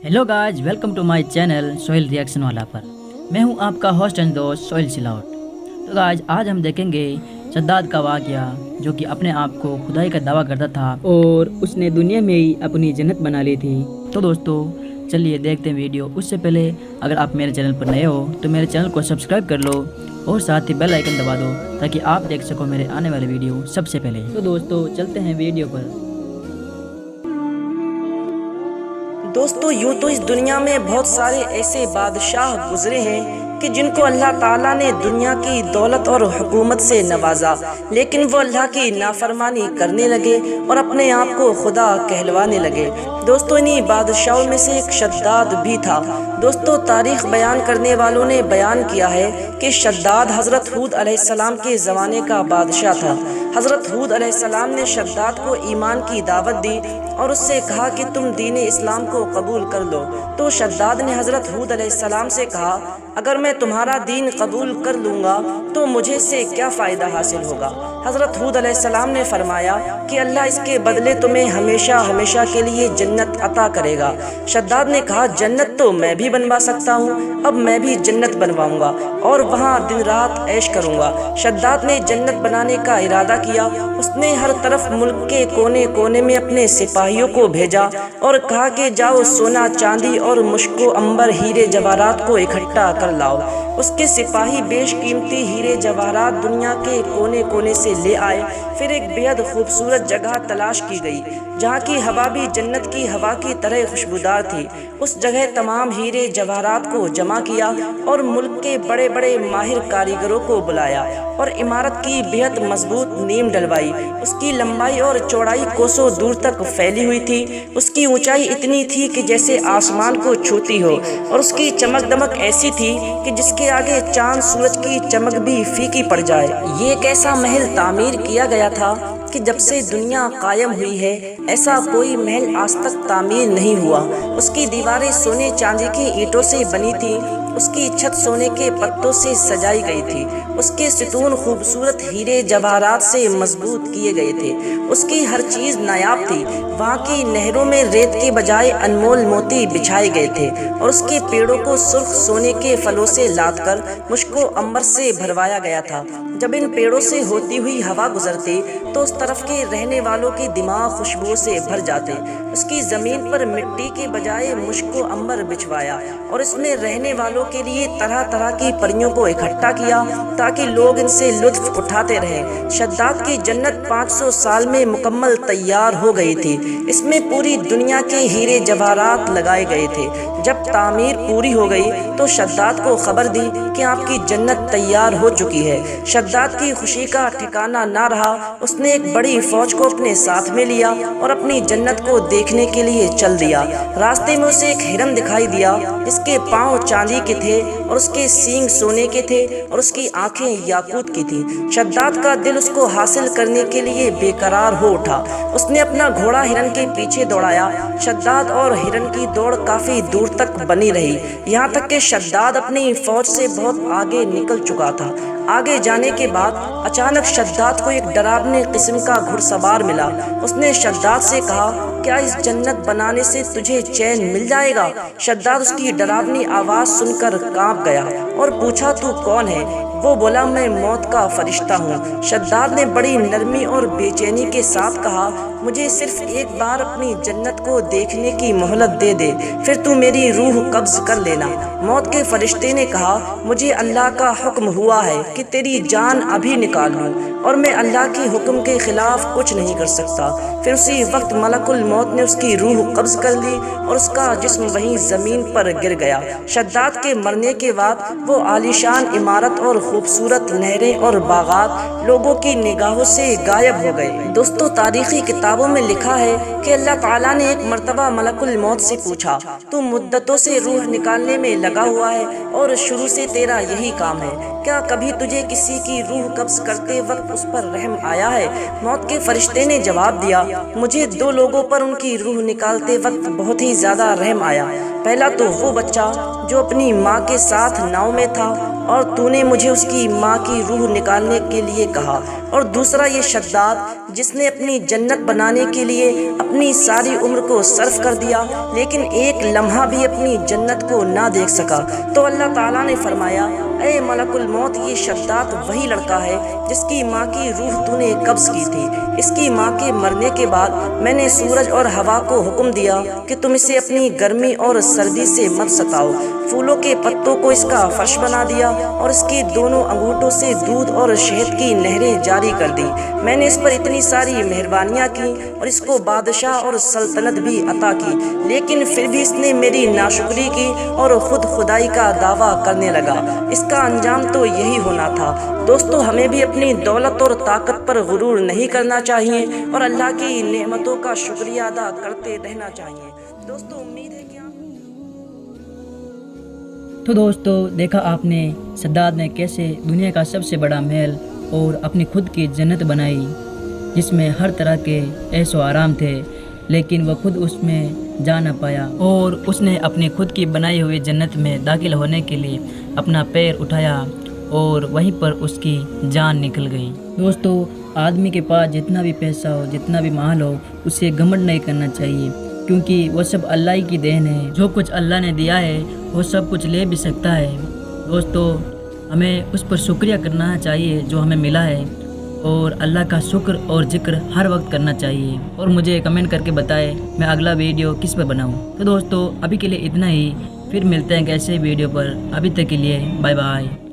Hello guys, welcome to my channel Sohail reaction वाला पर। मैं हूं आपका होस्ट एंड दोस्त सोहेल सिलावट। तो गाइस, आज हम देखेंगे शद्दाद का वाक़या, जो कि अपने आप को खुदाई का दावा करता था और उसने दुनिया में ही अपनी जन्नत बना ली थी। तो दोस्तों चलिए देखते हैं वीडियो। उससे पहले अगर आप मेरे चैनल पर नए हो तो मेरे चैनल को सब्सक्राइब कर लो और साथ ही बेल आइकन दबा दो ताकि आप देख सको मेरे आने वाले वीडियो सबसे पहले। तो दोस्तों चलते हैं वीडियो पर। दोस्तों यूं तो इस दुनिया में बहुत सारे ऐसे बादशाह गुजरे हैं कि जिनको अल्लाह ताला ने दुनिया की दौलत और हुकूमत से नवाजा, लेकिन वो अल्लाह की नाफरमानी करने लगे और अपने आप को खुदा कहलवाने लगे। दोस्तों इन्हीं बादशाहों में से एक शद्दाद भी था। दोस्तों तारीख बयान करने वालों ने बयान किया है कि शद्दाद हज़रत हूद अलैहिस्सलाम के ज़माने का बादशाह था। हज़रत हूद अलैहिस्सलाम ने शद्दाद को ईमान की दावत दी और उससे कहा कि तुम दीन इस्लाम को कबूल कर लो। तो शद्दाद ने हज़रत हूद अलैहिस्सलाम से कहा, अगर मैं तुम्हारा दीन कबूल कर लूँगा तो मुझे से क्या फ़ायदा हासिल होगा। हज़रत हूद अलैहिस्सलाम ने फरमाया कि अल्लाह इसके बदले तुम्हें हमेशा हमेशा के लिए जन्नत अता करेगा। शद्दाद ने कहा, जन्नत तो मैं भी बनवा सकता हूँ, अब मैं भी जन्नत बनवाऊँगा और वहाँ दिन रात ऐश करूँगा। शद्दाद ने जन्नत बनाने का इरादा किया। उसने हर तरफ मुल्क के कोने कोने में अपने सिपाहियों को भेजा और कहा कि जाओ सोना चांदी और मुश्को अंबर हीरे जवाहरात को इकट्ठा कर लाओ। उसके सिपाही बेशकीमती हीरे जवाहरात दुनिया के कोने कोने से ले आए। फिर एक बेहद खूबसूरत जगह तलाश की गई जहाँ की हवा भी जन्नत की हवा की तरह खुशबूदार थी। उस जगह तमाम हीरे जवाहरात को जमा किया और मुल्क के बड़े बड़े माहिर कारीगरों को बुलाया और इमारत की बेहद मजबूत नींव डलवाई। उसकी लंबाई और चौड़ाई कोसों दूर तक फैली हुई थी। उसकी ऊंचाई इतनी थी कि जैसे आसमान को छूती हो और उसकी चमक दमक ऐसी थी कि जिसके आगे चांद सूरज की चमक भी फीकी पड़ जाए। ये एक ऐसा महल तामीर किया गया था कि जब से दुनिया कायम हुई है ऐसा कोई महल आज तक तामीर नहीं हुआ। उसकी दीवारें सोने चांदी की ईंटों से बनी थी। उसकी छत सोने के पत्तों से सजाई गई थी। उसके सितून खूबसूरत हीरे जवाहरात से मजबूत किए गए थे। उसकी हर चीज़ नायाब थी। वहाँ की नहरों में रेत के बजाय अनमोल मोती बिछाए गए थे और उसके पेड़ों को सुर्ख सोने के फलों से लादकर मुश्को अंबर से भरवाया गया था। जब इन पेड़ों से होती हुई हवा गुजरती तो उस तरफ के रहने वालों के दिमाग खुशबू से भर जाते। उसकी ज़मीन पर मिट्टी के बजाय मुश्को अंबर बिछवाया और इसमें रहने वालों के लिए तरह तरह की परियों को इकट्ठा किया ताकि लोग इनसे लुत्फ उठाते रहें। शद्दाद की जन्नत 500 साल में मुकम्मल तैयार हो गई थी। इसमें पूरी दुनिया के हीरे जवाहरात लगाए गए थे। जब तामीर पूरी हो गई तो शद्दाद को खबर दी कि आपकी जन्नत तैयार हो चुकी है। शद्दाद की खुशी का ठिकाना ना रहा। उसने एक बड़ी फौज को अपने साथ में लिया और अपनी जन्नत को देखने के लिए चल दिया। रास्ते में उसे एक हिरन दिखाई दिया जिसके पाँव चांदी के थे और उसके सींग सोने के थे और उसकी आंखें याकूत की थी। शद्दाद का दिल उसको हासिल करने के लिए बेकरार हो उठा। उसने अपना घोड़ा हिरन के पीछे दौड़ाया। शद्दाद और हिरन की दौड़ काफी दूर तक बनी रही, यहाँ तक कि शद्दाद अपनी फौज से बहुत आगे निकल चुका था। आगे जाने के बाद अचानक शद्दाद को एक डरावने किस्म का घुड़सवार मिला। उसने शद्दाद से कहा, क्या इस जन्नत बनाने से तुझे चैन मिल जाएगा? शद्दाद उसकी डरावनी आवाज़ सुनकर कांप गया और पूछा, तू कौन है? वो बोला, मैं मौत का फरिश्ता हूँ। शद्दाद ने बड़ी नरमी और बेचैनी के साथ कहा, मुझे सिर्फ एक बार अपनी जन्नत को देखने की मोहलत दे दे, फिर तू मेरी रूह कब्ज कर लेना। मौत के फरिश्ते ने कहा, मुझे अल्लाह का हुक्म हुआ है कि तेरी जान अभी निकाल लूँ और मैं अल्लाह के हुक्म के खिलाफ कुछ नहीं कर सकता। फिर उसी वक्त मलकुल मौत ने उसकी रूह कब्ज कर ली और उसका जिस्म वहीं ज़मीन पर गिर गया। शद्दाद के मरने के बाद वो आलीशान इमारत और खूबसूरत नहरें और बागात लोगों की निगाहों से गायब हो गए। दोस्तों तारीखी किताबों में लिखा है कि अल्लाह ताला ने एक मर्तबा मलकुल मौत से पूछा, तू मुद्दतों से रूह निकालने में लगा हुआ है और शुरू से तेरा यही काम है, क्या कभी तुझे किसी की रूह कब्ज करते वक्त उस पर रहम आया है? मौत के फरिश्ते ने जवाब दिया, मुझे 2 लोगों पर उनकी रूह निकालते वक्त बहुत ही ज़्यादा रहम आया। पहला तो वो बच्चा जो अपनी माँ के साथ नाव में था اور تو نے مجھے اس کی ماں کی روح نکالنے کے لیے کہا۔ اور دوسرا یہ شداد جس نے اپنی جنت بنانے کے لیے اپنی ساری عمر کو صرف کر دیا لیکن ایک لمحہ بھی اپنی جنت کو نہ دیکھ سکا۔ تو اللہ تعالیٰ نے فرمایا، اے ملک الموت، یہ شداد وہی لڑکا ہے جس کی ماں کی روح تو نے قبض کی تھی۔ اس کی ماں کے مرنے کے بعد میں نے سورج اور ہوا کو حکم دیا کہ تم اسے اپنی گرمی اور سردی سے مت ستاؤ۔ پھولوں کے پتوں کو اس کا فرش بنا دیا اور اس کے دونوں انگوٹھوں سے دودھ اور شہد کی نہریں جاری کر دی۔ میں نے اس پر اتنی ساری مہربانیاں کی اور اس کو بادشاہ اور سلطنت بھی عطا کی، لیکن پھر بھی اس نے میری ناشکری کی اور خود خدائی کا دعویٰ کرنے لگا۔ اس کا انجام تو یہی ہونا تھا۔ دوستو، ہمیں بھی اپنی دولت اور طاقت پر غرور نہیں کرنا چاہیے اور اللہ کی نعمتوں کا شکریہ ادا کرتے رہنا چاہیے۔ دوستو، امید ہے کہ تو دوستو، دیکھا آپ نے شداد نے کیسے دنیا کا سب سے بڑا محل اور اپنی خود کی جنت بنائی جس میں ہر طرح کے عیش و آرام تھے، لیکن وہ خود اس میں جا نہ پایا اور اس نے اپنی خود کی بنائی ہوئی جنت میں داخل ہونے کے لیے اپنا پیر اٹھایا اور وہیں پر اس کی جان نکل گئی۔ دوستو، آدمی کے پاس جتنا بھی پیسہ ہو، جتنا بھی مال ہو، اسے گھمنڈ نہیں کرنا چاہیے، کیونکہ وہ سب اللہ ہی کی دین ہے۔ جو کچھ اللہ نے دیا ہے وہ سب کچھ لے بھی سکتا ہے۔ دوستو، ہمیں اس پر شکریہ کرنا چاہیے جو ہمیں ملا ہے، اور اللہ کا شکر اور ذکر ہر وقت کرنا چاہیے۔ اور مجھے کمنٹ کر کے بتائے میں اگلا ویڈیو کس پہ بناؤں۔ تو دوستو، ابھی کے لیے اتنا ہی، پھر ملتے ہیں ایسے ویڈیو پر۔ ابھی تک کے لیے بائے بائے۔